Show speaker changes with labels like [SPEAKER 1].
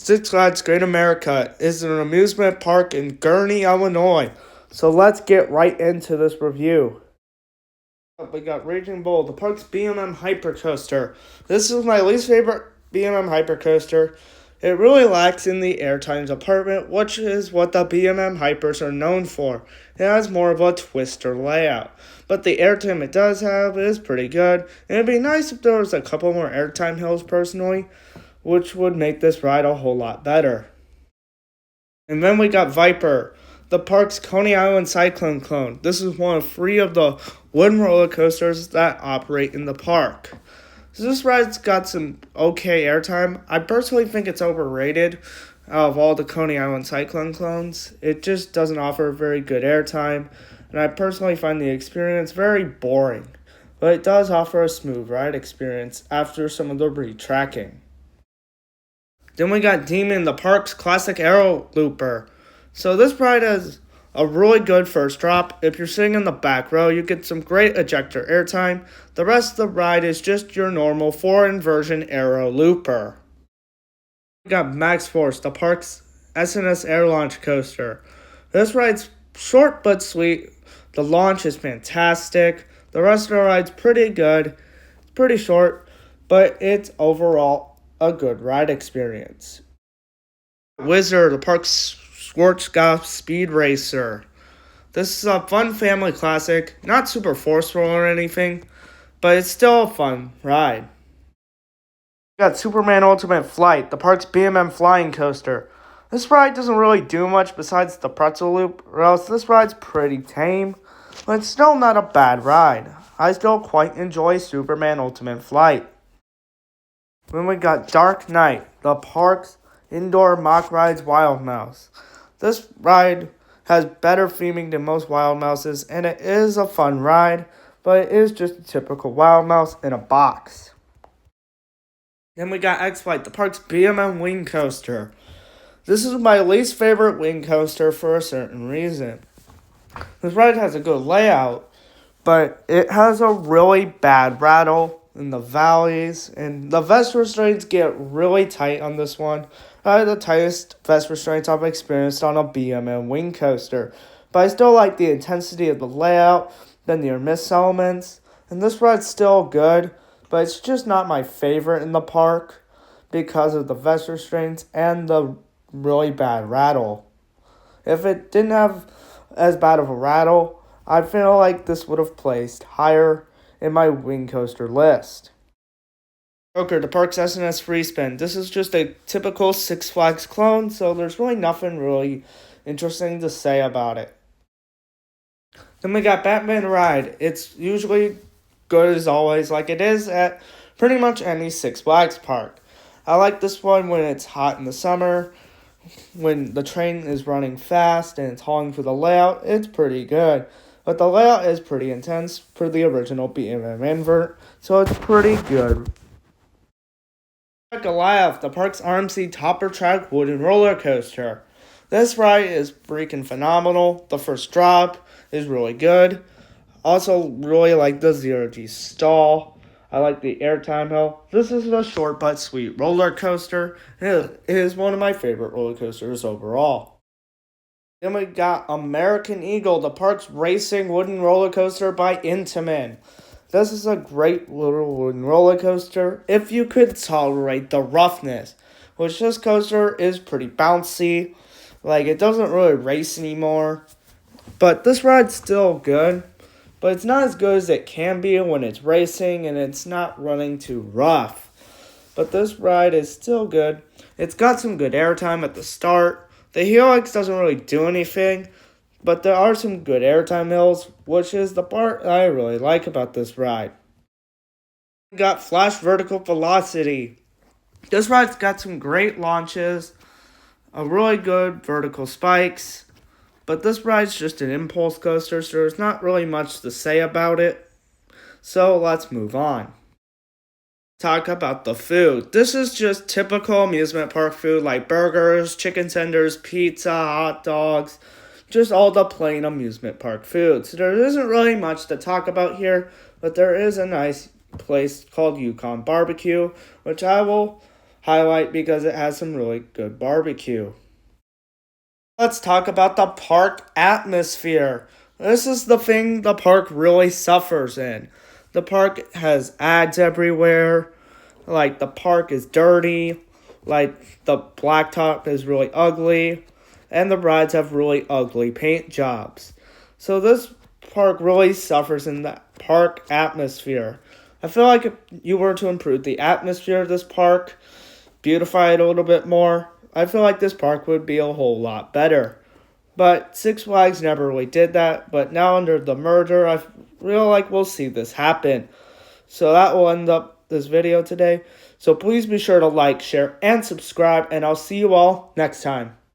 [SPEAKER 1] Six Flags Great America is an amusement park in Gurnee, Illinois. So let's get right into this review. We got Raging Bull, the park's B&M Hypercoaster. This is my least favorite B&M Hypercoaster. It really lacks in the airtime department, which is what the B&M Hypers are known for. It has more of a twister layout, but the airtime it does have is pretty good, and it'd be nice if there was a couple more airtime hills personally, which would make this ride a whole lot better. And then we got Viper, the park's Coney Island Cyclone clone. This is one of 3 of the wooden roller coasters that operate in the park. So this ride's got some okay airtime. I personally think it's overrated out of all the Coney Island Cyclone clones. It just doesn't offer very good airtime, and I personally find the experience very boring. But it does offer a smooth ride experience after some of the retracking. Then we got Demon, the park's classic aero looper. So this ride has a really good first drop. If you're sitting in the back row, you get some great ejector airtime. The rest of the ride is just your normal 4-inversion aero looper. We got Max Force, the park's SNS air launch coaster. This ride's short but sweet. The launch is fantastic. The rest of the ride's pretty good. It's pretty short, but it's overall a good ride experience. Wizard, the park's Schwarzkopf Speed Racer. This is a fun family classic, not super forceful or anything, but it's still a fun ride. We got Superman Ultimate Flight, the park's B&M flying coaster. This ride doesn't really do much besides the pretzel loop, or else this ride's pretty tame, but it's still not a bad ride. I still quite enjoy Superman Ultimate Flight. Then we got Dark Knight, the park's indoor mock rides Wild Mouse. This ride has better theming than most Wild Mouses, and it is a fun ride, but it is just a typical Wild Mouse in a box. Then we got X-Flight, the park's B&M wing coaster. This is my least favorite wing coaster for a certain reason. This ride has a good layout, but it has a really bad rattle in the valleys, and the vest restraints get really tight on this one. The tightest vest restraints I've experienced on a B&M wing coaster, but I still like the intensity of the layout, the near miss elements, and this ride's still good, but it's just not my favorite in the park because of the vest restraints and the really bad rattle. If it didn't have as bad of a rattle, I feel like this would have placed higher in my wing coaster list. Joker, the park's SNS Free Spin. This is just a typical Six Flags clone, so there's really nothing really interesting to say about it. Then we got Batman Ride. It's usually good as always, like it is at pretty much any Six Flags park. I like this one when it's hot in the summer, when the train is running fast and it's hauling for the layout. It's pretty good. But the layout is pretty intense for the original B&M invert, so it's pretty good. Goliath, the park's RMC Topper Track wooden roller coaster. This ride is freaking phenomenal. The first drop is really good. Also, really like the 0G stall. I like the airtime hill. This is a short but sweet roller coaster. It is one of my favorite roller coasters overall. Then we got American Eagle, the park's racing wooden roller coaster by Intamin. This is a great little wooden roller coaster if you could tolerate the roughness, which this coaster is pretty bouncy. Like, it doesn't really race anymore, but this ride's still good, but it's not as good as it can be when it's racing and it's not running too rough. But this ride is still good. It's got some good airtime at the start. The helix doesn't really do anything, but there are some good airtime hills, which is the part I really like about this ride. We got Flash Vertical Velocity. This ride's got some great launches, a really good vertical spikes, but this ride's just an impulse coaster, so there's not really much to say about it. So let's move on. Talk about the food. This is just typical amusement park food like burgers, chicken tenders, pizza, hot dogs, just all the plain amusement park food. So there isn't really much to talk about here, but there is a nice place called Yukon Barbecue, which I will highlight because it has some really good barbecue. Let's talk about the park atmosphere. This is the thing the park really suffers in. The park has ads everywhere. Like, the park is dirty. Like, the blacktop is really ugly. And the rides have really ugly paint jobs. So this park really suffers in the park atmosphere. I feel like if you were to improve the atmosphere of this park, beautify it a little bit more, I feel like this park would be a whole lot better. But Six Flags never really did that. But now under the merger, I feel like we'll see this happen. So that will end up this video today. So please be sure to like, share, and subscribe. And I'll see you all next time.